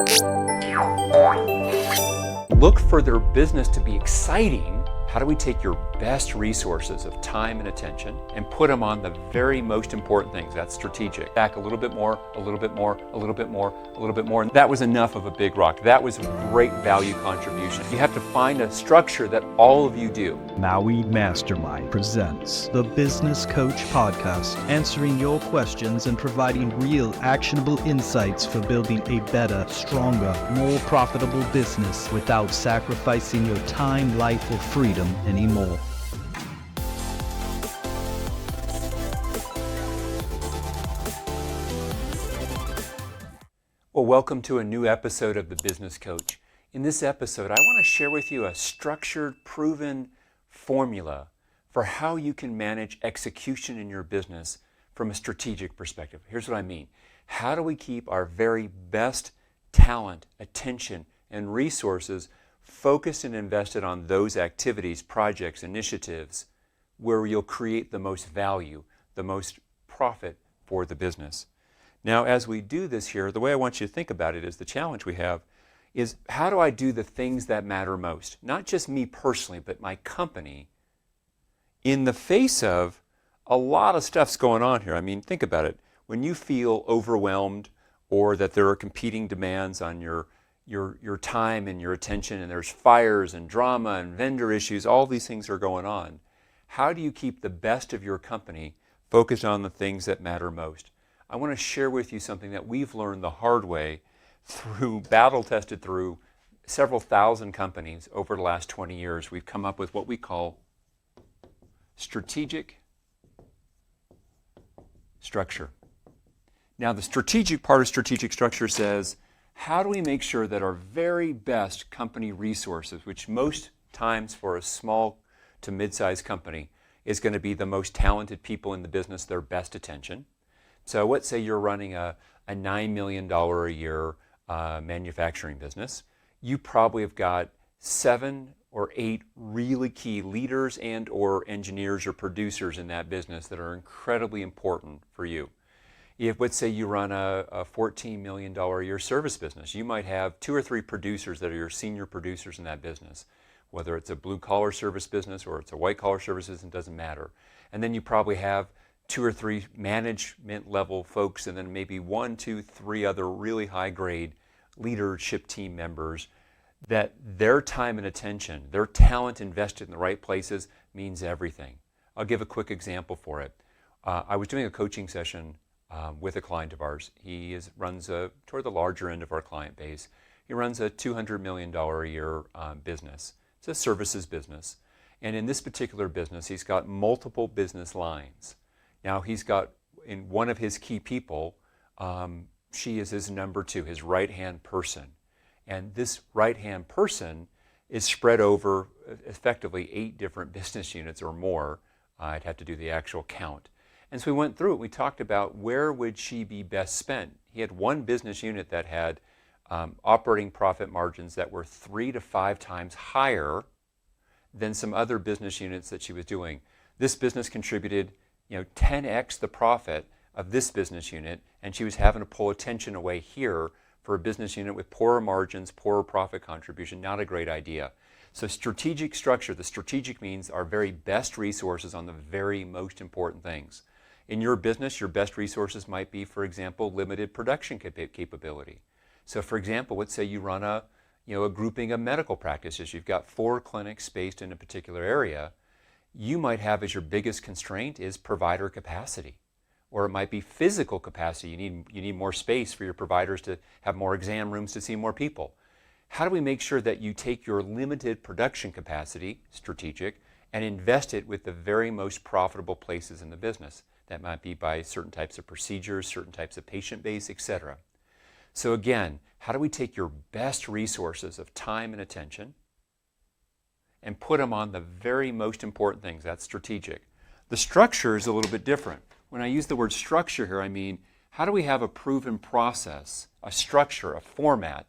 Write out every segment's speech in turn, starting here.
Look for their business to be exciting. How do we take your best resources of time and attention and put them on the very most important things? That's strategic. Back a little bit more, a little bit more, a little bit more, a little bit more. And that was enough of a big rock. That was a great value contribution. You have to find a structure that all of you do. Maui Mastermind presents the Business Coach Podcast, answering your questions and providing real actionable insights for building a better, stronger, more profitable business without sacrificing your time, life, or freedom anymore. Well, welcome to a new episode of The Business Coach. In this episode, I want to share with you a structured, proven formula for how you can manage execution in your business from a strategic perspective. Here's what I mean. How do we keep our very best talent, attention, and resources focused and invested on those activities, projects, initiatives where you'll create the most value, the most profit for the business? Now, as we do this here, the way I want you to think about it is the challenge we have is how do I do the things that matter most? Not just me personally, but my company in the face of a lot of stuff's going on here. I mean, think about it. When you feel overwhelmed or that there are competing demands on your time and your attention, and there's fires and drama and vendor issues, all these things are going on. How do you keep the best of your company focused on the things that matter most? I want to share with you something that we've learned the hard way through, battle-tested through several thousand companies over the last 20 years. We've come up with what we call strategic structure. Now, the strategic part of strategic structure says, how do we make sure that our very best company resources, which most times for a small to mid-sized company is going to be the most talented people in the business, their best attention. So let's say you're running a $9 million a year manufacturing business. You probably have got 7 or 8 really key leaders and or engineers or producers in that business that are incredibly important for you. If, let's say you run a $14 million a year service business, you might have 2 or 3 producers that are your senior producers in that business. Whether it's a blue-collar service business or it's a white-collar service business, it doesn't matter. And then you probably have 2 or 3 management level folks, and then maybe 1, 2, 3 other really high-grade leadership team members that their time and attention, their talent invested in the right places means everything. I'll give a quick example for it. I was doing a coaching session with a client of ours. He runs toward the larger end of our client base. He runs a $200 million a year business. It's a services business. And in this particular business, he's got multiple business lines. Now, he's got, in one of his key people, she is his number 2, his right-hand person. And this right-hand person is spread over effectively 8 different business units or more. I'd have to do the actual count. And so we went through it. We talked about where would she be best spent. He had one business unit that had operating profit margins that were 3 to 5 times higher than some other business units that she was doing. This business contributed 10x the profit of this business unit, and she was having to pull attention away here for a business unit with poorer margins, poorer profit contribution. Not a great idea. So strategic structure, the strategic means our very best resources on the very most important things. In your business, your best resources might be, for example, limited production capability. So for example, let's say you run a grouping of medical practices. You've got 4 clinics spaced in a particular area. You might have as your biggest constraint is provider capacity, or it might be physical capacity. You need more space for your providers to have more exam rooms to see more people. How do we make sure that you take your limited production capacity, strategic, and invest it with the very most profitable places in the business? That might be by certain types of procedures, certain types of patient base, etc. So again, how do we take your best resources of time and attention and put them on the very most important things? That's strategic. The structure is a little bit different. When I use the word structure here, I mean, how do we have a proven process, a structure, a format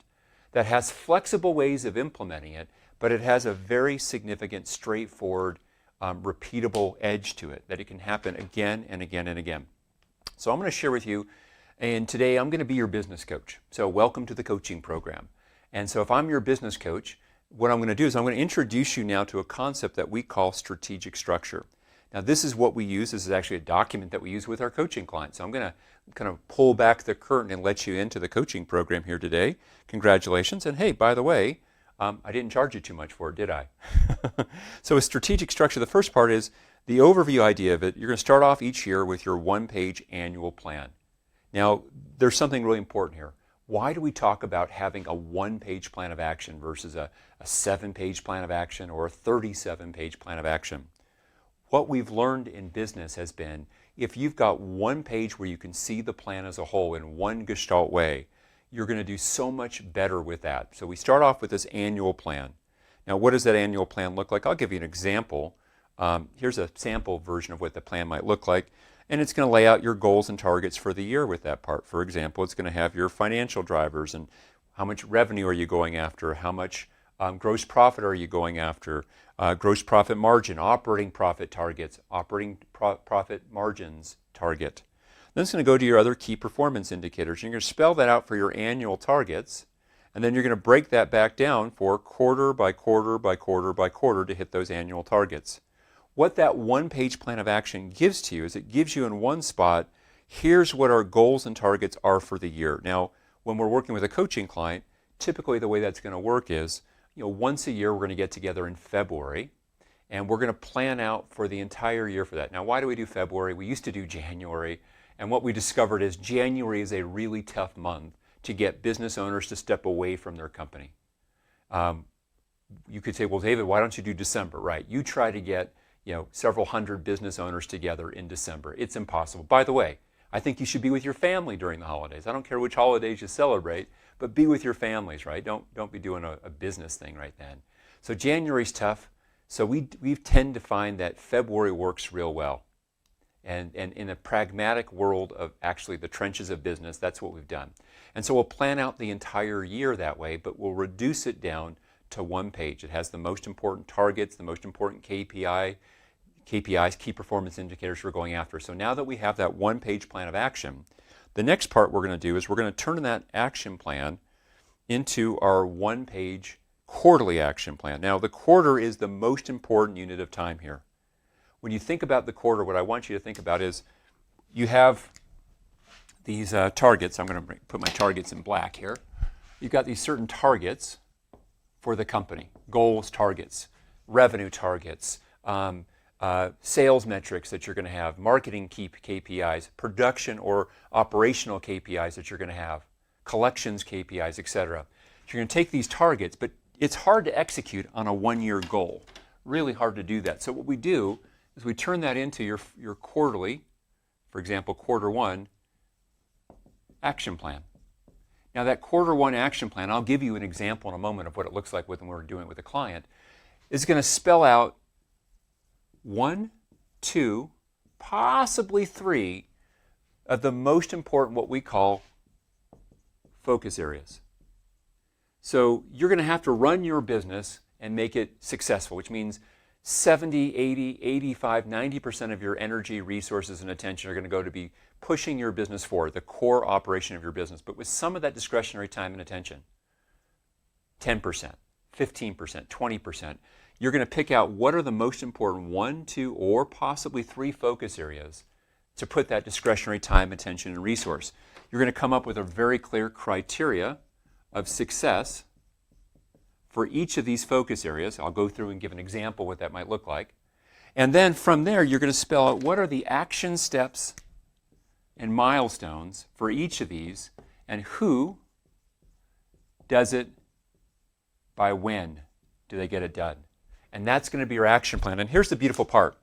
that has flexible ways of implementing it, but it has a very significant, straightforward, repeatable edge to it, that it can happen again and again and again. So I'm going to share with you And today I'm going to be your business coach. So welcome to the coaching program. And so if I'm your business coach, what I'm going to do is I'm going to introduce you now to a concept that we call strategic structure. Now this is what we use. This is actually a document that we use with our coaching clients. So I'm going to kind of pull back the curtain and let you into the coaching program here today. Congratulations. And hey, by the way, I didn't charge you too much for it, did I? So a strategic structure, the first part is the overview idea of it. You're going to start off each year with your one-page annual plan. Now, there's something really important here. Why do we talk about having a one-page plan of action versus a 7-page plan of action or a 37-page plan of action? What we've learned in business has been if you've got one page where you can see the plan as a whole in one gestalt way, you're going to do so much better with that. So we start off with this annual plan. Now, what does that annual plan look like? I'll give you an example. Here's a sample version of what the plan might look like. And it's going to lay out your goals and targets for the year with that part. For example, it's going to have your financial drivers and how much revenue are you going after, how much gross profit are you going after, gross profit margin, operating profit targets, operating profit margins target. Then it's going to go to your other key performance indicators. You're going to spell that out for your annual targets, and then you're going to break that back down for quarter by quarter by quarter by quarter to hit those annual targets. What that one-page plan of action gives to you is it gives you in one spot, here's what our goals and targets are for the year. Now, when we're working with a coaching client, typically the way that's going to work is, once a year we're going to get together in February, and we're going to plan out for the entire year for that. Now, why do we do February? We used to do January, and what we discovered is January is a really tough month to get business owners to step away from their company. You could say, well, David, why don't you do December? Right? You try to get several hundred business owners together in December. It's impossible. By the way, I think you should be with your family during the holidays. I don't care which holidays you celebrate, but be with your families, right? Don't be doing a business thing right then. So January's tough. So we tend to find that February works real well. And in a pragmatic world of actually the trenches of business, that's what we've done. And so we'll plan out the entire year that way, but we'll reduce it down to one page. It has the most important targets, the most important KPIs, key performance indicators we're going after. So now that we have that one-page plan of action, the next part we're going to do is we're going to turn that action plan into our one-page quarterly action plan. Now, the quarter is the most important unit of time here. When you think about the quarter, what I want you to think about is you have these targets. I'm going to put my targets in black here. You've got these certain targets for the company, goals, targets, revenue targets, sales metrics that you're going to have, marketing KPIs, production or operational KPIs that you're going to have, collections KPIs, etc. You're going to take these targets, but it's hard to execute on a one-year goal. Really hard to do that. So what we do is we turn that into your quarterly, for example, quarter one action plan. Now that quarter one action plan, I'll give you an example in a moment of what it looks like when we're doing it with a client, is going to spell out 1, 2, possibly 3 of the most important, what we call focus areas. So you're going to have to run your business and make it successful, which means 70, 80, 85, 90% of your energy, resources, and attention are going to go to be pushing your business forward, the core operation of your business, but with some of that discretionary time and attention, 10%, 15%, 20%, you're going to pick out what are the most important 1, 2, or possibly 3 focus areas to put that discretionary time, attention, and resource. You're going to come up with a very clear criteria of success for each of these focus areas. I'll go through and give an example what that might look like. And then from there, you're going to spell out what are the action steps and milestones for each of these, and who does it by when do they get it done. And that's going to be your action plan. And here's the beautiful part.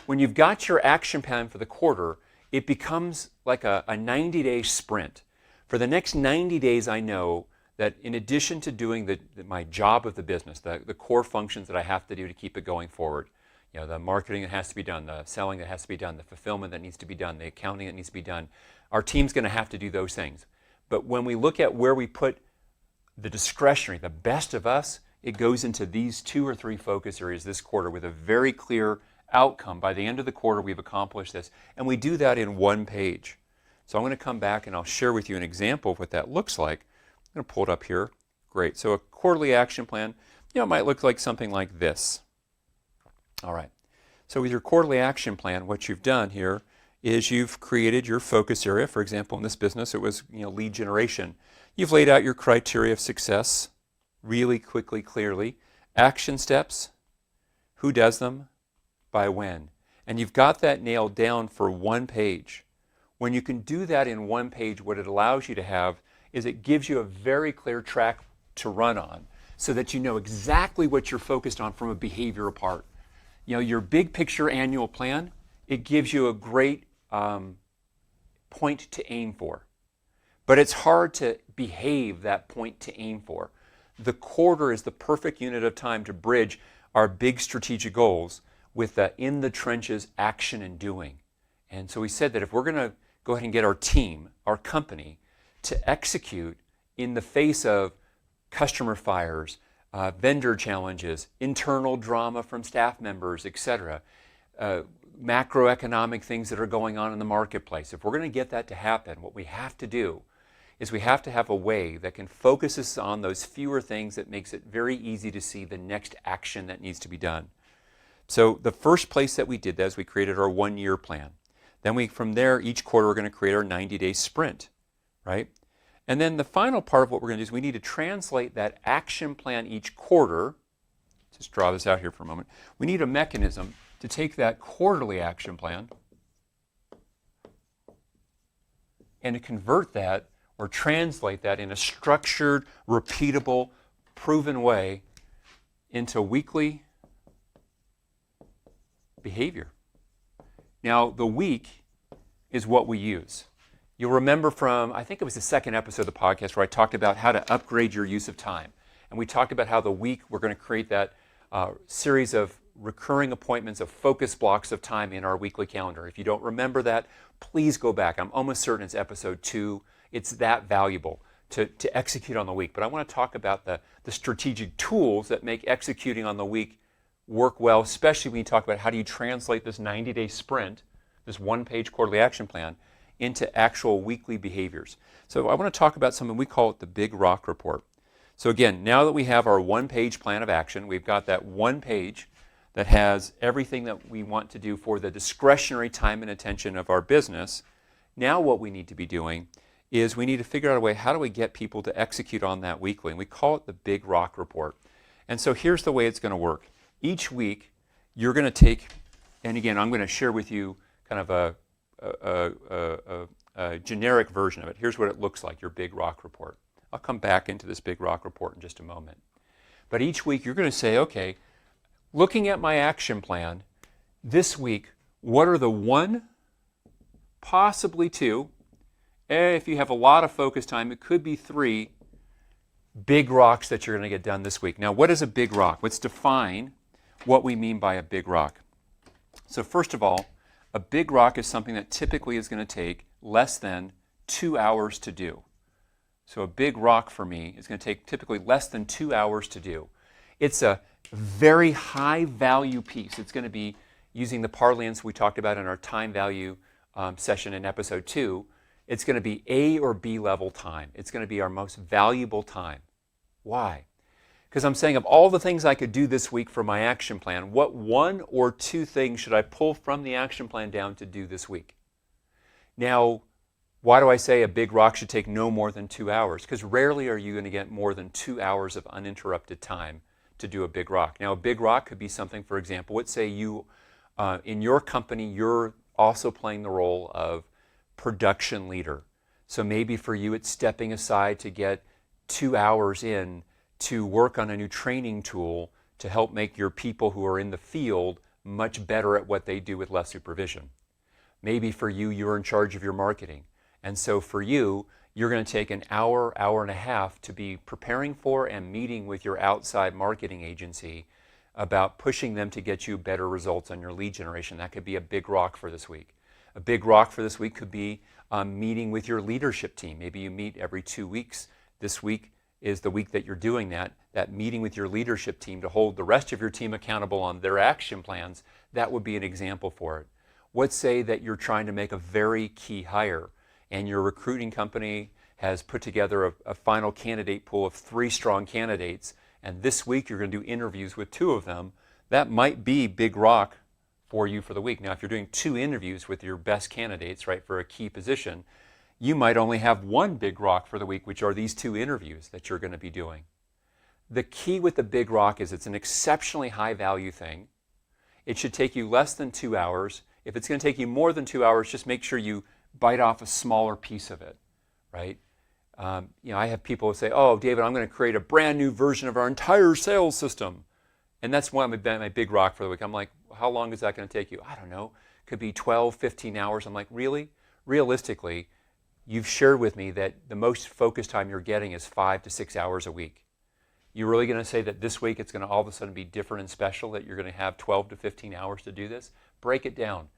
When you've got your action plan for the quarter, it becomes like a 90-day sprint. For the next 90 days, I know that in addition to doing my job of the business, the core functions that I have to do to keep it going forward, the marketing that has to be done, the selling that has to be done, the fulfillment that needs to be done, the accounting that needs to be done, our team's going to have to do those things. But when we look at where we put the discretionary, the best of us, it goes into these 2 or 3 focus areas this quarter with a very clear outcome. By the end of the quarter, we've accomplished this. And we do that in one page. So I'm going to come back and I'll share with you an example of what that looks like. I'm going to pull it up here. Great. So a quarterly action plan, it might look like something like this. All right. So with your quarterly action plan, what you've done here is you've created your focus area. For example, in this business, it was lead generation. You've laid out your criteria of success really quickly, clearly. Action steps, who does them, by when. And you've got that nailed down for one page. When you can do that in one page, what it allows you to have is it gives you a very clear track to run on so that you know exactly what you're focused on from a behavioral part. Your big picture annual plan, it gives you a great point to aim for. But it's hard to behave that point to aim for. The quarter is the perfect unit of time to bridge our big strategic goals with the in the trenches action and doing. And so we said that if we're going to go ahead and get our team, our company, to execute in the face of customer fires, vendor challenges, internal drama from staff members, etc., macroeconomic things that are going on in the marketplace. If we're going to get that to happen, what we have to do is we have to have a way that can focus us on those fewer things that makes it very easy to see the next action that needs to be done. So the first place that we did that is we created our 1-year plan. Then from there, each quarter, we're going to create our 90-day sprint, right? And then the final part of what we're going to do is we need to translate that action plan each quarter. Just draw this out here for a moment. We need a mechanism to take that quarterly action plan and to convert that or translate that in a structured, repeatable, proven way into weekly behavior. Now, the week is what we use. You'll remember from, I think it was the second episode of the podcast where I talked about how to upgrade your use of time. And we talked about how the week we're going to create that series of recurring appointments of focus blocks of time in our weekly calendar. If you don't remember that, please go back. I'm almost certain it's episode 2. It's that valuable to execute on the week. But I want to talk about the strategic tools that make executing on the week work well, especially when you talk about how do you translate this 90-day sprint, this one-page quarterly action plan, into actual weekly behaviors. So I want to talk about something, we call it the Big Rock Report. So again, now that we have our one-page plan of action, we've got that one page that has everything that we want to do for the discretionary time and attention of our business. Now what we need to be doing is we need to figure out a way, how do we get people to execute on that weekly? And we call it the Big Rock Report. And so here's the way it's going to work. Each week, you're going to take, and again, I'm going to share with you kind of a generic version of it. Here's what it looks like, your Big Rock Report. I'll come back into this Big Rock Report in just a moment. But each week, you're going to say, okay, looking at my action plan, this week, what are the 1, possibly 2, if you have a lot of focus time, it could be 3 big rocks that you're going to get done this week. Now, what is a big rock? Let's define what we mean by a big rock. So first of all, a big rock is something that typically is going to take less than 2 hours to do. So a big rock for me is going to take typically less than 2 hours to do. It's a very high value piece. It's going to be using the parlance we talked about in our time value session in episode 2. It's going to be A or B level time. It's going to be our most valuable time. Why? Because I'm saying of all the things I could do this week for my action plan, what 1 or 2 things should I pull from the action plan down to do this week? Now, why do I say a big rock should take no more than 2 hours? Because rarely are you going to get more than 2 hours of uninterrupted time to do a big rock. Now, a big rock could be something, for example, let's say you, in your company, you're also playing the role of production leader. So maybe for you, it's stepping aside to get 2 hours in to work on a new training tool to help make your people who are in the field much better at what they do with less supervision. Maybe for you, you're in charge of your marketing. And so for you, you're going to take an hour, hour and a half to be preparing for and meeting with your outside marketing agency about pushing them to get you better results on your lead generation. That could be a big rock for this week. A big rock for this week could be meeting with your leadership team. Maybe you meet every 2 weeks. This week is the week that you're doing that meeting with your leadership team to hold the rest of your team accountable on their action plans. That would be an example for it. Let's say that you're trying to make a very key hire and your recruiting company has put together a final candidate pool of 3 strong candidates, and this week you're going to do interviews with 2 of them, that might be big rock for you for the week. Now, if you're doing 2 interviews with your best candidates, right, for a key position, you might only have 1 big rock for the week, which are these 2 interviews that you're going to be doing. The key with the big rock is it's an exceptionally high value thing. It should take you less than 2 hours. If it's going to take you more than 2 hours, just make sure you bite off a smaller piece of it, right? I have people say, oh, David, I'm going to create a brand new version of our entire sales system. And that's one of my big rock for the week. I'm like, how long is that going to take you? I don't know. Could be 12, 15 hours. I'm like, really? Realistically, you've shared with me that the most focus time you're getting is 5 to 6 hours a week. You're really going to say that this week it's going to all of a sudden be different and special, that you're going to have 12 to 15 hours to do this? Break it down.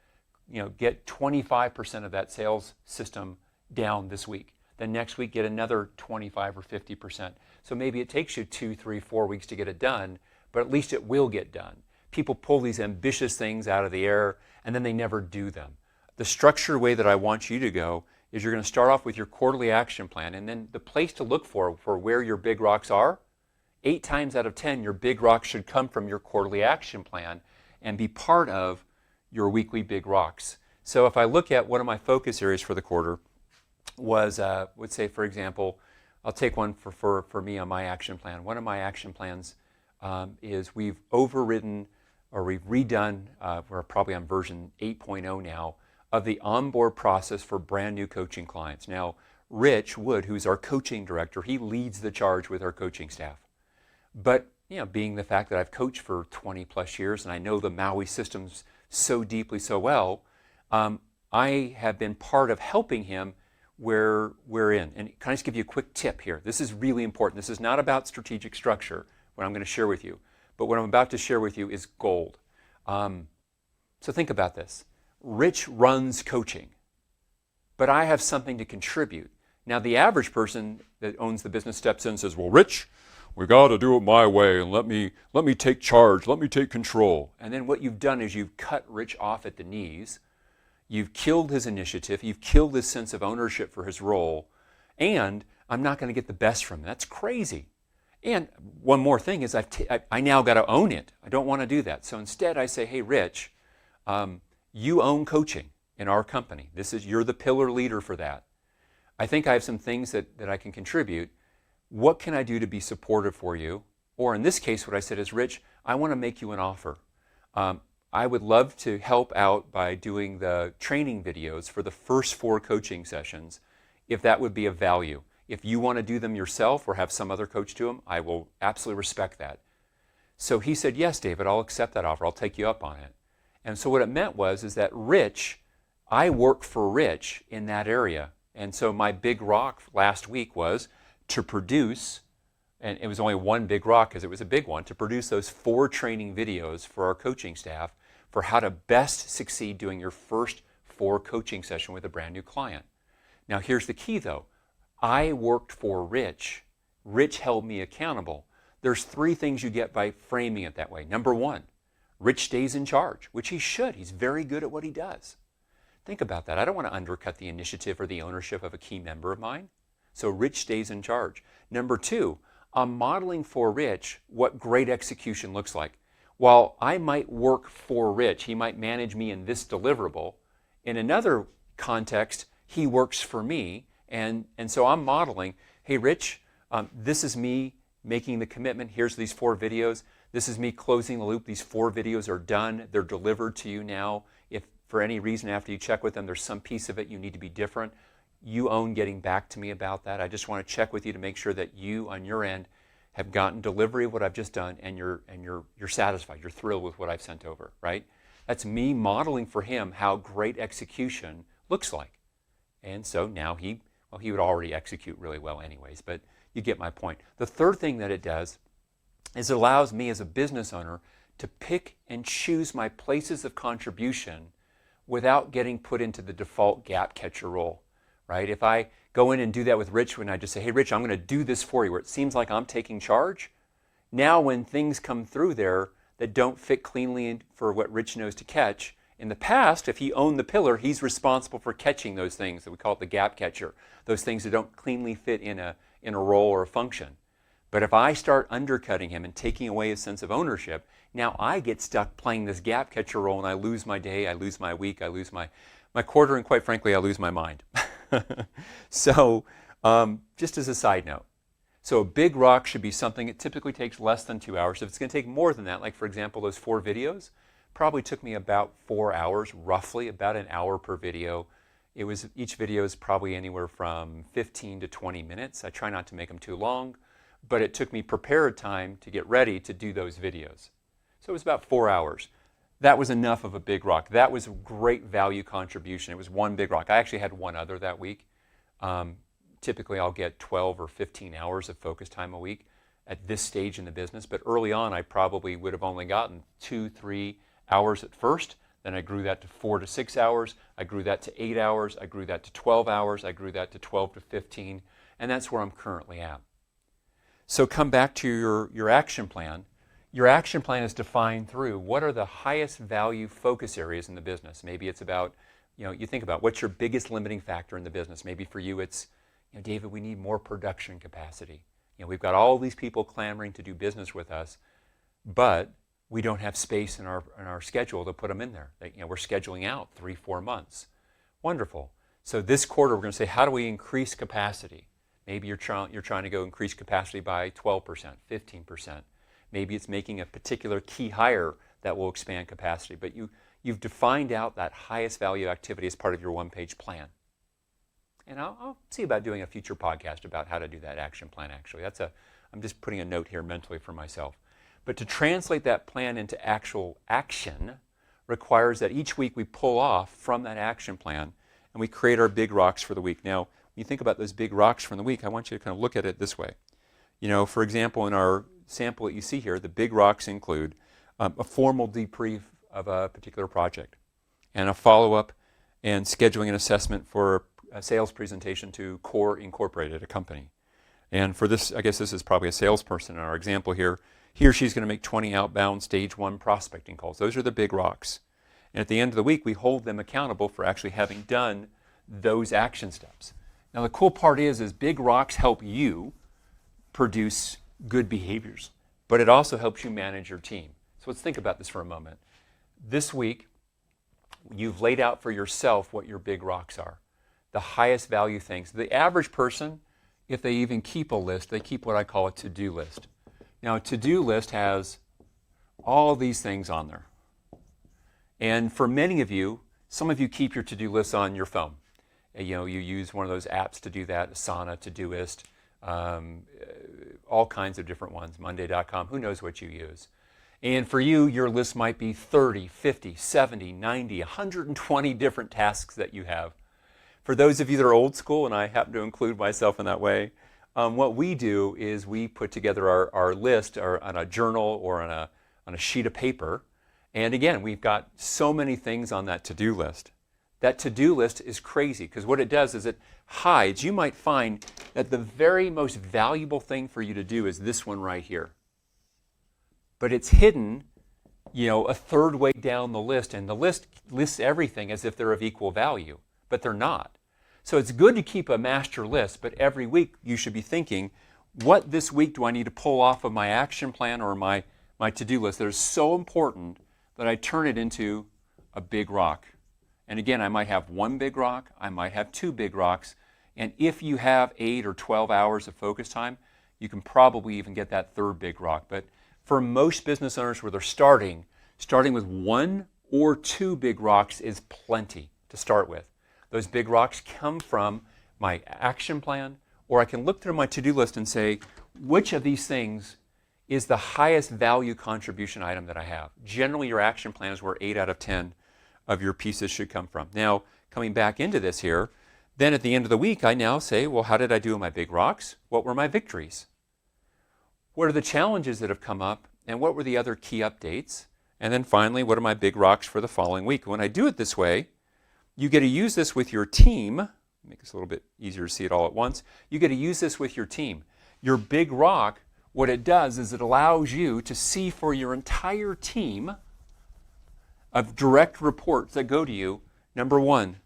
Get 25% of that sales system down this week. Then next week, get another 25 or 50%. So maybe it takes you 2, 3, 4 weeks to get it done, but at least it will get done. People pull these ambitious things out of the air, and then they never do them. The structured way that I want you to go is you're going to start off with your quarterly action plan, and then the place to look for where your big rocks are, 8 times out of 10, your big rocks should come from your quarterly action plan and be part of your weekly big rocks. So if I look at one of my focus areas for the quarter was, let's say, for example, I'll take one for me on my action plan. One of my action plans is we've overridden or we've redone, we're probably on version 8.0 now, of the onboard process for brand new coaching clients. Now, Rich Wood, who's our coaching director, he leads the charge with our coaching staff. But being the fact that I've coached for 20 plus years and I know the Maui systems so deeply, so well, I have been part of helping him where we're in. And can I just give you a quick tip here? This is really important. This is not about strategic structure, what I'm going to share with you. But what I'm about to share with you is gold. So think about this. Rich runs coaching, but I have something to contribute. Now, the average person that owns the business steps in and says, well, Rich, we got to do it my way, and let me take charge, let me take control. And then what you've done is you've cut Rich off at the knees. You've killed his initiative. You've killed his sense of ownership for his role. And I'm not going to get the best from him. That's crazy. And one more thing is I now got to own it. I don't want to do that. So instead I say, hey, Rich, you own coaching in our company. You're the pillar leader for that. I think I have some things that I can contribute. What can I do to be supportive for you? Or in this case, what I said is, Rich, I want to make you an offer. I would love to help out by doing the training videos for the first 4 coaching sessions, if that would be of value. If you want to do them yourself or have some other coach do them, I will absolutely respect that. So he said, yes, David, I'll accept that offer. I'll take you up on it. And so what it meant is that I work for Rich in that area. And so my big rock last week was to produce, and it was only one big rock because it was a big one, to produce those 4 training videos for our coaching staff for how to best succeed doing your first 4 coaching session with a brand new client. Now here's the key though. I worked for Rich. Rich held me accountable. There's 3 things you get by framing it that way. Number 1, Rich stays in charge, which he should. He's very good at what he does. Think about that. I don't want to undercut the initiative or the ownership of a key member of mine. So Rich stays in charge. Number 2, I'm modeling for Rich what great execution looks like. While I might work for Rich, he might manage me in this deliverable. In another context, he works for me. And so I'm modeling, hey, Rich, this is me making the commitment. Here's these 4 videos. This is me closing the loop. These 4 videos are done. They're delivered to you now. If for any reason after you check with them, there's some piece of it you need to be different, you own getting back to me about that. I just want to check with you to make sure that you, on your end, have gotten delivery of what I've just done, and you're satisfied. You're thrilled with what I've sent over, right? That's me modeling for him how great execution looks like. And so now he would already execute really well anyways, but you get my point. The third thing that it does is it allows me as a business owner to pick and choose my places of contribution without getting put into the default gap catcher role, right? If I go in and do that with Rich, when I just say, hey, Rich, I'm going to do this for you, where it seems like I'm taking charge, now when things come through there that don't fit cleanly for what Rich knows to catch, In the past, if he owned the pillar, he's responsible for catching those things that we call it the gap catcher, those things that don't cleanly fit in a role or a function. But if I start undercutting him and taking away his sense of ownership, now I get stuck playing this gap catcher role, and I lose my day, I lose my week, I lose my quarter, and quite frankly, I lose my mind. So just as a side note, so a big rock should be something that typically takes less than 2 hours. If it's going to take more than that, like for example, those 4 videos, probably took me about 4 hours, roughly about an hour per video. Each video is probably anywhere from 15 to 20 minutes. I try not to make them too long, but it took me prepared time to get ready to do those videos. So it was about 4 hours. That was enough of a big rock. That was a great value contribution. It was one big rock. I actually had one other that week. Typically I'll get 12 or 15 hours of focus time a week at this stage in the business, but early on I probably would have only gotten 2-3 hours at first. Then I grew that to 4 to 6 hours. I grew that to 8 hours. I grew that to 12 hours. I grew that to 12 to 15, and that's where I'm currently at. So come back to your action plan. Your action plan is defined through what are the highest value focus areas in the business. Maybe it's about, you think about what's your biggest limiting factor in the business. Maybe for you it's, David, we need more production capacity. We've got all these people clamoring to do business with us, but we don't have space in our schedule to put them in there. We're scheduling out 3-4 months. Wonderful. So this quarter we're going to say, how do we increase capacity? Maybe you're trying to go increase capacity by 12%, 15%. Maybe it's making a particular key hire that will expand capacity, but you've defined out that highest value activity as part of your one-page plan. And I'll see about doing a future podcast about how to do that action plan, actually. I'm just putting a note here mentally for myself. But to translate that plan into actual action requires that each week we pull off from that action plan and we create our big rocks for the week. Now, when you think about those big rocks from the week, I want you to kind of look at it this way. For example, in our sample that you see here, the big rocks include a formal debrief of a particular project and a follow-up and scheduling an assessment for a sales presentation to Core Incorporated, a company. And for this, I guess this is probably a salesperson in our example here. He or she's going to make 20 outbound stage 1 prospecting calls. Those are the big rocks. And at the end of the week, we hold them accountable for actually having done those action steps. Now the cool part is big rocks help you produce good behaviors, but it also helps you manage your team. So let's think about this for a moment. This week, you've laid out for yourself what your big rocks are, the highest value things. The average person, if they even keep a list, they keep what I call a to-do list. Now, a to-do list has all these things on there. And for many of you, some of you keep your to-do lists on your phone. You use one of those apps to do that, Asana, Todoist, all kinds of different ones, Monday.com, who knows what you use. And for you, your list might be 30, 50, 70, 90, 120 different tasks that you have. For those of you that are old school, and I happen to include myself in that way, what we do is we put together our list on a journal or on a sheet of paper. And again, we've got so many things on that to-do list. That to-do list is crazy because what it does is it hides. You might find that the very most valuable thing for you to do is this one right here. But it's hidden, a third way down the list, and the list lists everything as if they're of equal value, but they're not. So it's good to keep a master list, but every week you should be thinking, what this week do I need to pull off of my action plan or my to-do list that is so important that I turn it into a big rock. And again, I might have one big rock, I might have 2 big rocks, and if you have 8 or 12 hours of focus time, you can probably even get that third big rock. But for most business owners where they're starting with 1 or 2 big rocks is plenty to start with. Those big rocks come from my action plan, or I can look through my to-do list and say, which of these things is the highest value contribution item that I have? Generally, your action plan is where 8 out of 10 of your pieces should come from. Now, coming back into this here, then at the end of the week, I now say, well, how did I do in my big rocks? What were my victories? What are the challenges that have come up? And what were the other key updates? And then finally, what are my big rocks for the following week? When I do it this way, you get to use this with your team. Make this a little bit easier to see it all at once. You get to use this with your team. Your big rock, what it does is it allows you to see for your entire team of direct reports that go to you, number one,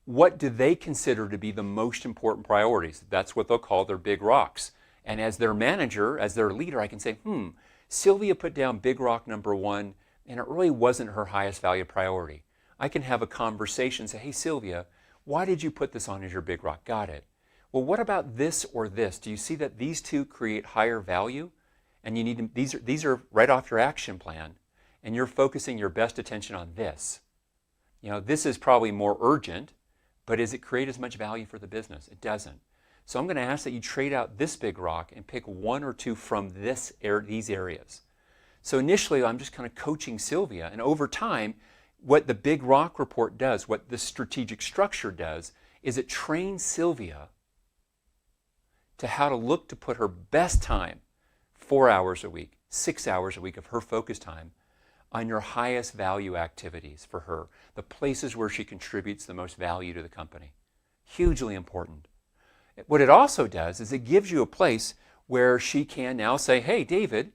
what do they consider to be the most important priorities? That's what they'll call their big rocks. And as their manager, as their leader, I can say, Sylvia put down big rock number one, and it really wasn't her highest value priority. I can have a conversation, say, hey, Sylvia, why did you put this on as your big rock? Got it. Well, what about this or this? Do you see that these two create higher value? And you need to, these are right off your action plan, and you're focusing your best attention on this. This is probably more urgent, but does it create as much value for the business? It doesn't. So I'm going to ask that you trade out this big rock and pick one or two from these areas. So initially, I'm just kind of coaching Sylvia, and over time, what the big rock report does, what the strategic structure does, is it trains Sylvia to how to look to put her best time, 4 hours a week, 6 hours a week of her focus time, on your highest value activities for her, the places where she contributes the most value to the company. Hugely important. What it also does is it gives you a place where she can now say, hey, David,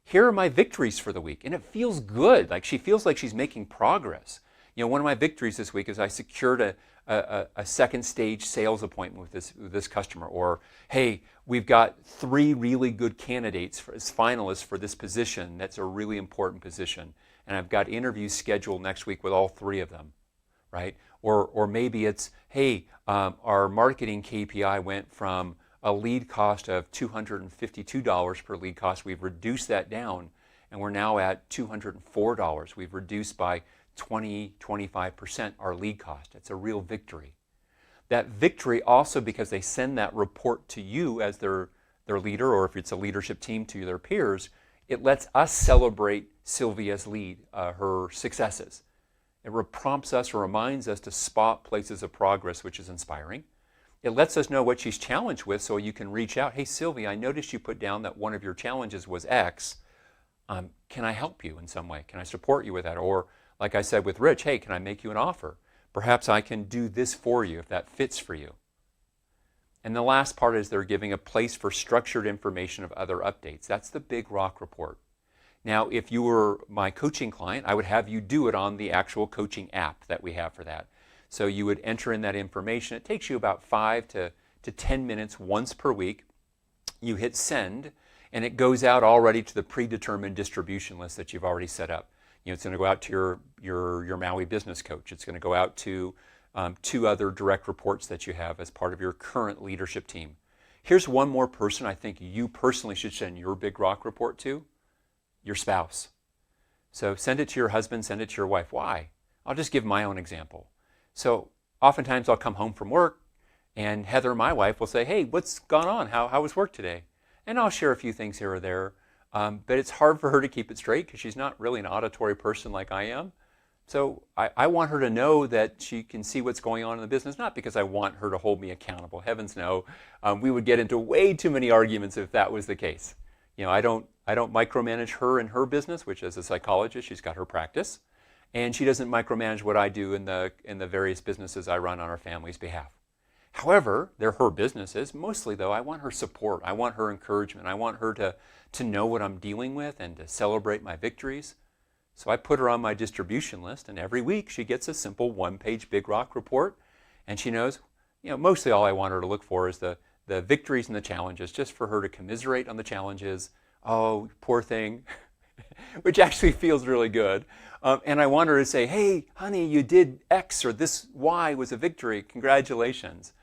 here are my victories for the week. And it feels good. Like she feels like she's making progress. One of my victories this week is I secured a second stage sales appointment with this customer. Or, hey, we've got 3 really good candidates as finalists for this position. That's a really important position. And I've got interviews scheduled next week with all 3 of them, right? Or maybe it's, hey, our marketing KPI went from a lead cost of $252 per lead cost. We've reduced that down, and we're now at $204. We've reduced by 25% our lead cost. It's a real victory. That victory also, because they send that report to you as their leader, or if it's a leadership team to their peers, it lets us celebrate Sylvia's lead, her successes. It prompts us or reminds us to spot places of progress, which is inspiring. It lets us know what she's challenged with, so you can reach out. Hey, Sylvia, I noticed you put down that one of your challenges was X. Can I help you in some way? Can I support you with that? Or, like I said with Rich, hey, can I make you an offer? Perhaps I can do this for you if that fits for you. And the last part is they're giving a place for structured information of other updates. That's the big rock report. Now, if you were my coaching client, I would have you do it on the actual coaching app that we have for that. So you would enter in that information. It takes you about 5 to 10 minutes once per week. You hit send, and it goes out already to the predetermined distribution list that you've already set up. It's going to go out to your Maui business coach. It's going to go out to 2 other direct reports that you have as part of your current leadership team. Here's one more person I think you personally should send your big rock report to, your spouse. So send it to your husband, send it to your wife. Why? I'll just give my own example. So oftentimes I'll come home from work, and Heather, my wife, will say, hey, what's gone on? How was work today? And I'll share a few things here or there. But it's hard for her to keep it straight because she's not really an auditory person like I am. So I want her to know that she can see what's going on in the business, not because I want her to hold me accountable. Heavens no. We would get into way too many arguments if that was the case. I don't micromanage her in her business, which as a psychologist, she's got her practice. And she doesn't micromanage what I do in the various businesses I run on our family's behalf. However, they're her businesses. Mostly, though, I want her support. I want her encouragement. I want her to know what I'm dealing with and to celebrate my victories. So I put her on my distribution list, and every week she gets a simple 1-page Big Rock report, and she knows, mostly all I want her to look for is the victories and the challenges, just for her to commiserate on the challenges. Oh, poor thing, which actually feels really good. And I want her to say, hey, honey, you did X, or this Y was a victory. Congratulations.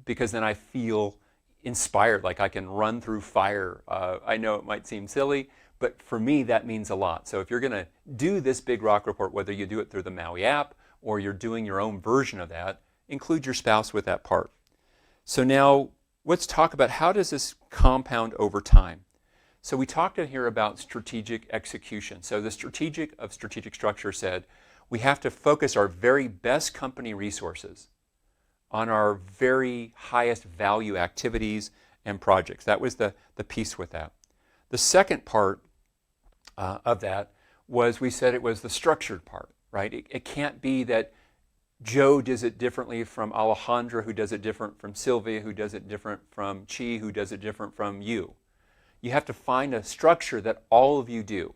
Because then I feel inspired, like I can run through fire. I know it might seem silly, but for me, that means a lot. So if you're going to do this Big Rock report, whether you do it through the Maui app or you're doing your own version of that, include your spouse with that part. So now let's talk about how does this compound over time. So we talked in here about strategic execution. So the strategic structure said we have to focus our very best company resources on our very highest value activities and projects. That was the piece with that. The second part of that was we said it was the structured part, right? It can't be that Joe does it differently from Alejandra, who does it different from Sylvia, who does it different from Chi, who does it different from you. You have to find a structure that all of you do.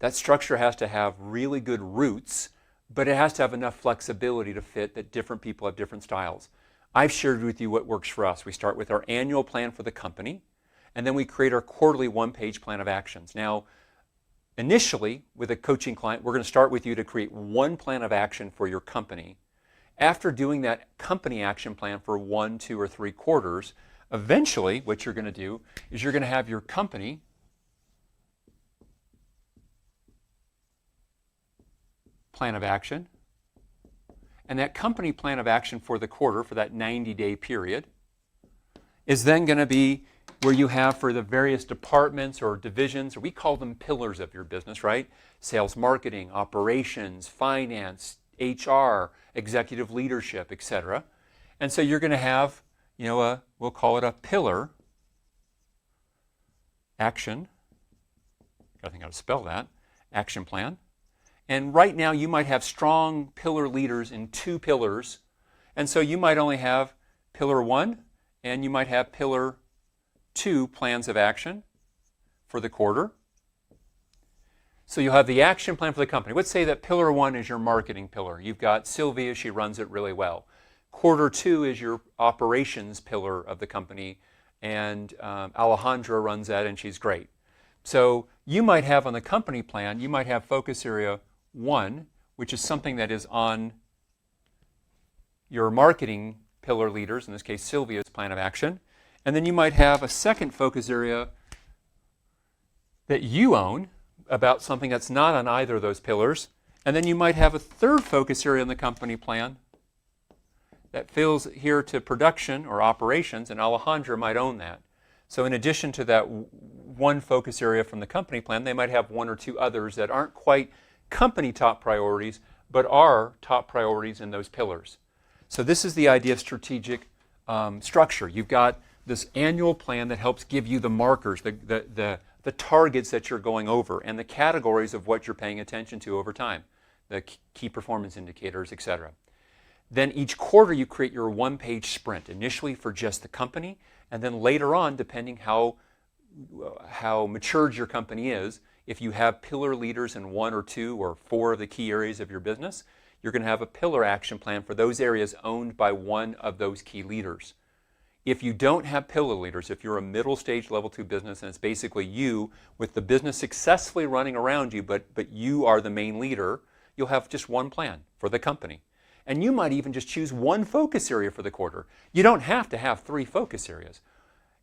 That structure has to have really good roots, but it has to have enough flexibility to fit that different people have different styles. I've shared with you what works for us. We start with our annual plan for the company, and then we create our quarterly one-page plan of actions. Now, initially, with a coaching client, we're going to start with you to create one plan of action for your company. After doing that company action plan for 1, 2, or 3 quarters, eventually what you're going to do is you're going to have your company plan of action. And that company plan of action for the quarter, for that 90-day period, is then going to be where you have for the various departments or divisions, or we call them pillars of your business, right? Sales, marketing, operations, finance, HR, executive leadership, etc. And so you're going to have, we'll call it a pillar action. I think how to spell that. Action plan. And right now you might have strong pillar leaders in 2 pillars. And so you might only have pillar 1 and you might have pillar 2 plans of action for the quarter. So you'll have the action plan for the company. Let's say that pillar 1 is your marketing pillar. You've got Sylvia, she runs it really well. Quarter 2 is your operations pillar of the company, and Alejandra runs that and she's great. So you might have on the company plan, you might have focus area 1, which is something that is on your marketing pillar leaders, in this case Sylvia's plan of action. And then you might have a second focus area that you own about something that's not on either of those pillars. And then you might have a third focus area in the company plan that fills here to production or operations, and Alejandra might own that. So in addition to that one focus area from the company plan, they might have 1 or 2 others that aren't quite company top priorities, but are top priorities in those pillars. So this is the idea of strategic structure. You've got this annual plan that helps give you the markers, the targets that you're going over, and the categories of what you're paying attention to over time, the key performance indicators, etc. Then each quarter you create your one-page sprint, initially for just the company, and then later on, depending how matured your company is, if you have pillar leaders in 1 or 2 or 4 of the key areas of your business, you're going to have a pillar action plan for those areas owned by one of those key leaders. If you don't have pillar leaders, if you're a middle stage level 2 business and it's basically you with the business successfully running around you, but you are the main leader, you'll have just one plan for the company. And you might even just choose one focus area for the quarter. You don't have to have 3 focus areas.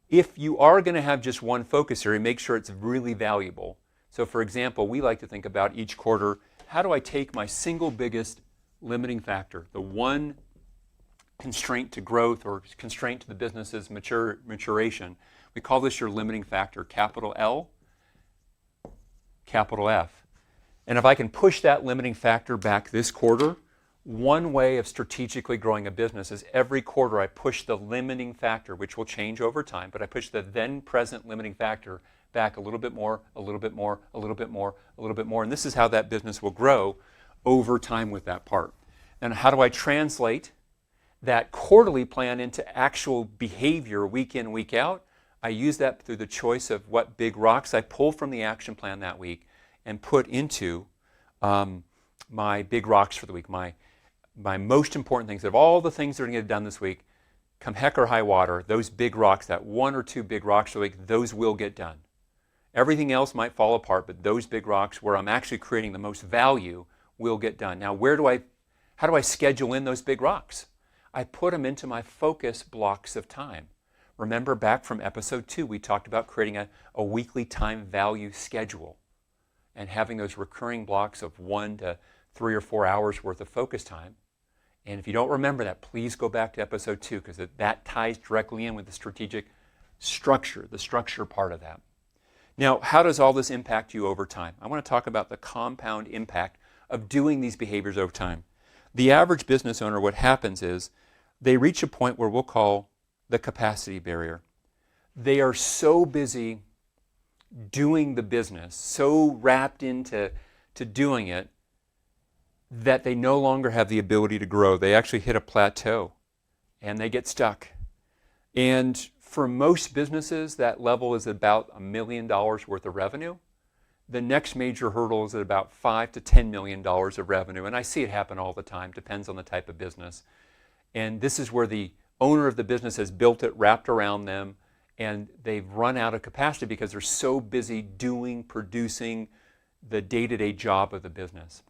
If you are going to have just one focus area, make sure it's really valuable. So for example, we like to think about each quarter, how do I take my single biggest limiting factor, the one constraint to growth or constraint to the business's maturation. We call this your limiting factor, capital L, capital F. And if I can push that limiting factor back this quarter, one way of strategically growing a business is every quarter I push the limiting factor, which will change over time, but I push the then present limiting factor back a little bit more, a little bit more, a little bit more, a little bit more. And this is how that business will grow over time with that part. And how do I translate that quarterly plan into actual behavior week in, week out? I use that through the choice of what big rocks I pull from the action plan that week and put into my big rocks for the week, my most important things. Of all the things that are going to get done this week, come heck or high water, those big rocks, that 1 or 2 big rocks for the week, those will get done. Everything else might fall apart, but those big rocks where I'm actually creating the most value will get done. Now, how do I schedule in those big rocks? I put them into my focus blocks of time. Remember back from episode 2, we talked about creating a weekly time value schedule and having those recurring blocks of 1 to 3 or 4 hours worth of focus time. And if you don't remember that, please go back to episode 2 because that ties directly in with the strategic structure, the structure part of that. Now, how does all this impact you over time? I want to talk about the compound impact of doing these behaviors over time. The average business owner, what happens is they reach a point where we'll call the capacity barrier. They are so busy doing the business, so wrapped into doing it, that they no longer have the ability to grow. They actually hit a plateau and they get stuck. And for most businesses, that level is about $1 million worth of revenue. the next major hurdle is at about $5 to $10 million of revenue. And I see it happen all the time, depends on the type of business. And this is where the owner of the business has built it, wrapped around them, and they've run out of capacity because they're so busy producing the day-to-day job of the business.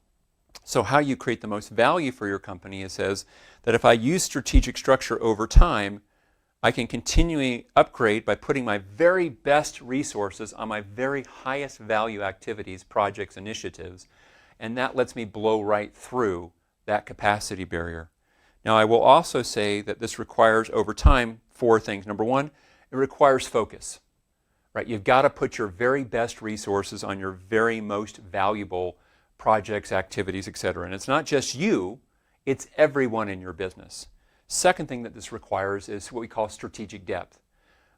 So how you create the most value for your company, it says that if I use strategic structure over time, I can continually upgrade by putting my very best resources on my very highest value activities, projects, initiatives, and that lets me blow right through that capacity barrier. Now, I will also say that this requires over time 4 things. Number 1, it requires focus. Right? You've got to put your very best resources on your very most valuable projects, activities, etc. And it's not just you, it's everyone in your business. Second thing that this requires is what we call strategic depth.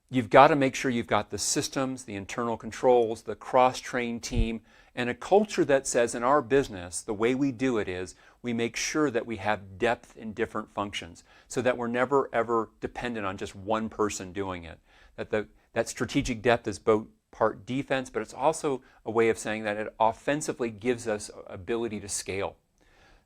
You've got to make sure you've got the systems, the internal controls, the cross-trained team, and a culture that says in our business, the way we do it is we make sure that we have depth in different functions so that we're never ever dependent on just one person doing it. That strategic depth is both part defense, but it's also a way of saying that it offensively gives us ability to scale.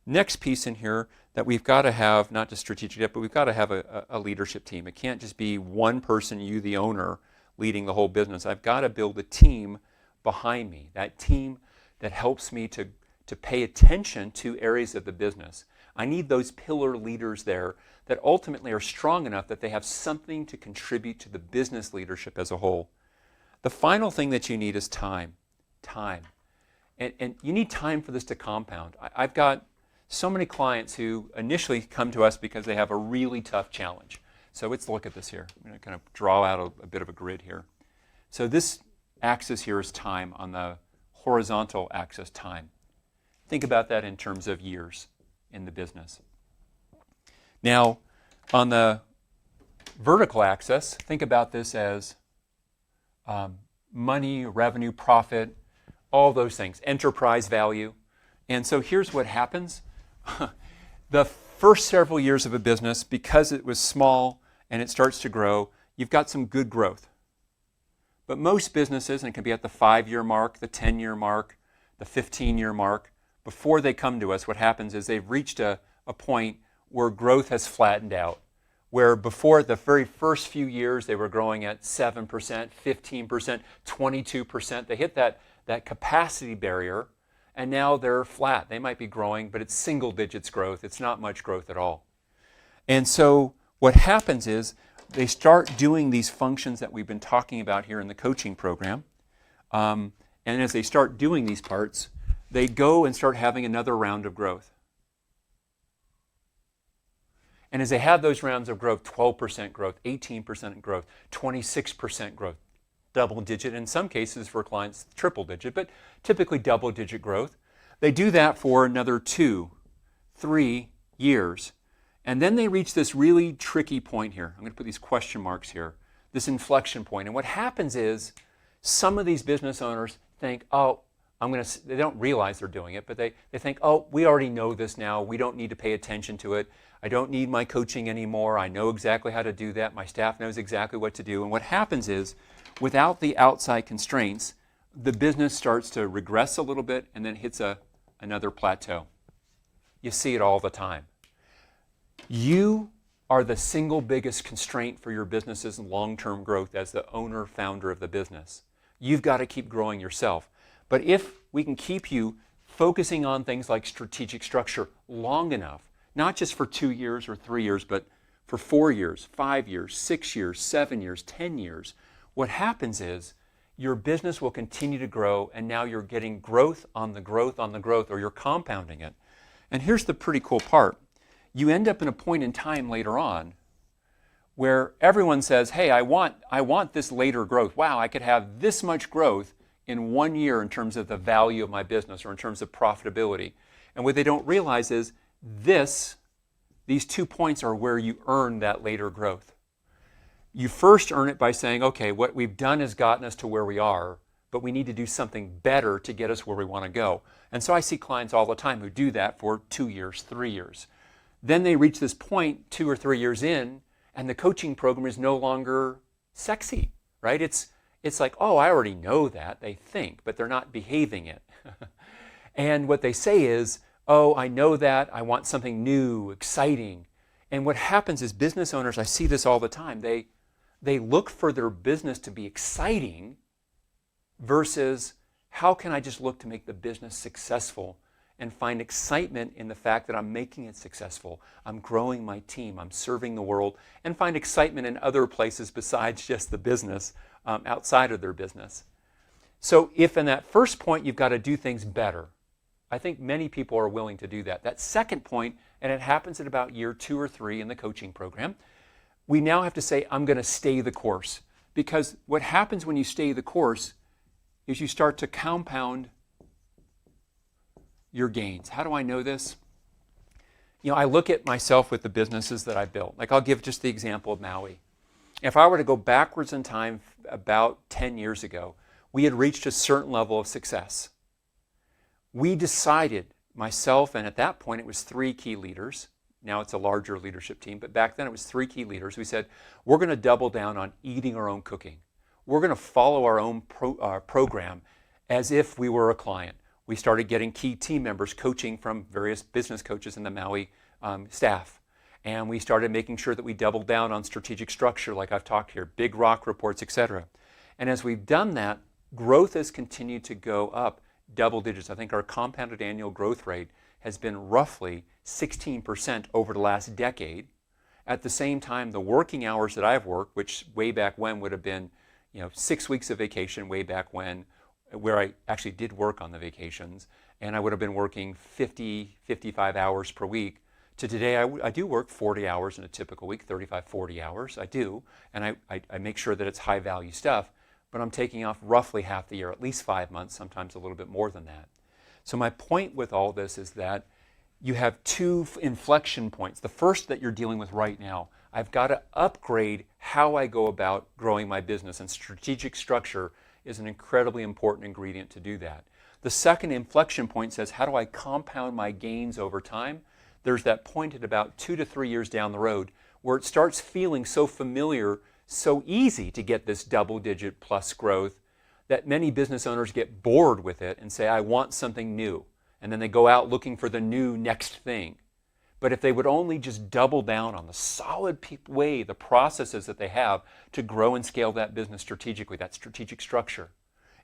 Next piece in here that we've got to have, not just strategic depth, but we've got to have a leadership team. It can't just be one person, you the owner, leading the whole business. I've got to build a team behind me, that team that helps me to pay attention to areas of the business. I need those pillar leaders there that ultimately are strong enough that they have something to contribute to the business leadership as a whole. The final thing that you need is time. Time. And you need time for this to compound. I've got so many clients who initially come to us because they have a really tough challenge. So let's look at this here. I'm going to kind of draw out a bit of a grid here. So this axis here is time. On the horizontal axis, time. Think about that in terms of years in the business. Now, on the vertical axis, think about this as money, revenue, profit, all those things, enterprise value. And so here's what happens. The first several years of a business, because it was small and it starts to grow, you've got some good growth. But most businesses, and it can be at the 5-year mark, the 10-year mark, the 15-year mark, before they come to us, what happens is they've reached a point where growth has flattened out. Where before the very first few years they were growing at 7%, 15%, 22%. They hit that capacity barrier, and now they're flat. They might be growing, but it's single digits growth. It's not much growth at all. And so what happens is they start doing these functions that we've been talking about here in the coaching program. And as they start doing these parts, they go and start having another round of growth. And as they have those rounds of growth, 12% growth, 18% growth, 26% growth, double digit, in some cases for clients, triple digit, but typically double digit growth. They do that for another 2, 3 years. And then they reach this really tricky point here. I'm going to put these question marks here, this inflection point. And what happens is some of these business owners think, oh, they don't realize they're doing it, but they think, oh, we already know this now. We don't need to pay attention to it. I don't need my coaching anymore. I know exactly how to do that. My staff knows exactly what to do. And what happens is, without the outside constraints, the business starts to regress a little bit and then hits another plateau. You see it all the time. You are the single biggest constraint for your business's long-term growth as the owner, founder of the business. You've got to keep growing yourself. But if we can keep you focusing on things like strategic structure long enough, not just for 2 years or 3 years, but for 4 years, 5 years, 6 years, 7 years, 10 years, what happens is your business will continue to grow, and now you're getting growth on the growth on the growth, or you're compounding it. And here's the pretty cool part. You end up in a point in time later on where everyone says, hey, I want this later growth. Wow, I could have this much growth in 1 year in terms of the value of my business or in terms of profitability. And what they don't realize is these 2 points are where you earn that later growth. You first earn it by saying, okay, what we've done has gotten us to where we are, but we need to do something better to get us where we want to go. And so I see clients all the time who do that for 2 years, 3 years. Then they reach this point 2 or 3 years in, and the coaching program is no longer sexy, right? It's it's like, oh, I already know that, they think, but they're not behaving it. And what they say is, oh, I know that, I want something new, exciting. And what happens is business owners, I see this all the time, they look for their business to be exciting versus how can I just look to make the business successful and find excitement in the fact that I'm making it successful. I'm growing my team, I'm serving the world, and find excitement in other places besides just the business, outside of their business. So if in that first point you've got to do things better, I think many people are willing to do that. That second point, and it happens at about year 2 or 3 in the coaching program, we now have to say, I'm going to stay the course. Because what happens when you stay the course is you start to compound your gains. How do I know this? You know, I look at myself with the businesses that I built. Like I'll give just the example of Maui. If I were to go backwards in time about 10 years ago, we had reached a certain level of success. We decided, myself, and at that point it was 3 key leaders. Now it's a larger leadership team, but back then it was 3 key leaders. We said, we're going to double down on eating our own cooking. We're going to follow our own program as if we were a client. We started getting key team members coaching from various business coaches in the Maui staff. And we started making sure that we doubled down on strategic structure like I've talked here, big rock reports, etc. And as we've done that, growth has continued to go up double digits. I think our compounded annual growth rate has been roughly 16% over the last decade. At the same time, the working hours that I've worked, which way back when would have been 6 weeks of vacation way back when, where I actually did work on the vacations, and I would have been working 50, 55 hours per week, to today I do work 40 hours in a typical week, 35, 40 hours, I do, and I make sure that it's high value stuff, but I'm taking off roughly half the year, at least 5 months, sometimes a little bit more than that. So my point with all this is that you have 2 inflection points. The first that you're dealing with right now, I've got to upgrade how I go about growing my business, and strategic structure is an incredibly important ingredient to do that. The second inflection point says, how do I compound my gains over time? There's that point at about 2 to 3 years down the road where it starts feeling so familiar, so easy to get this double-digit plus growth that many business owners get bored with it and say, I want something new. And then they go out looking for the new next thing. But if they would only just double down on the solid way, the processes that they have to grow and scale that business strategically, that strategic structure,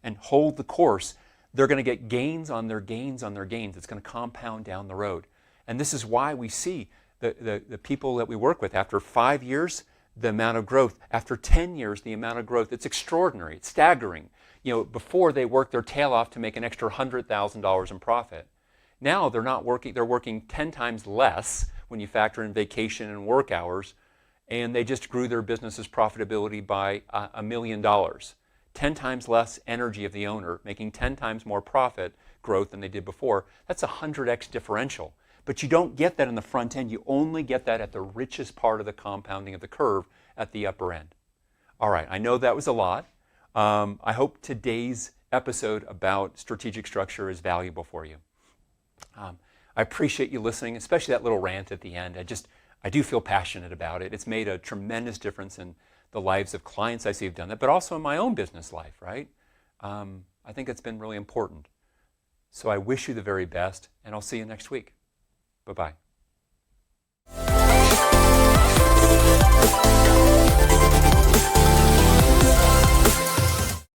and hold the course, they're going to get gains on their gains on their gains. It's going to compound down the road. And this is why we see the people that we work with, after 5 years, the amount of growth. After 10 years, the amount of growth. It's extraordinary. It's staggering. Before they worked their tail off to make an extra $100,000 in profit. Now they're not working, they're working 10 times less when you factor in vacation and work hours, and they just grew their business's profitability by $1 million. 10 times less energy of the owner, making 10 times more profit growth than they did before. That's a 100x differential. But you don't get that in the front end. You only get that at the richest part of the compounding of the curve at the upper end. All right, I know that was a lot. I hope today's episode about strategic structure is valuable for you. I appreciate you listening, especially that little rant at the end. I do feel passionate about it. It's made a tremendous difference in the lives of clients I see who've done that, but also in my own business life, right? I think it's been really important. So I wish you the very best, and I'll see you next week. Bye-bye.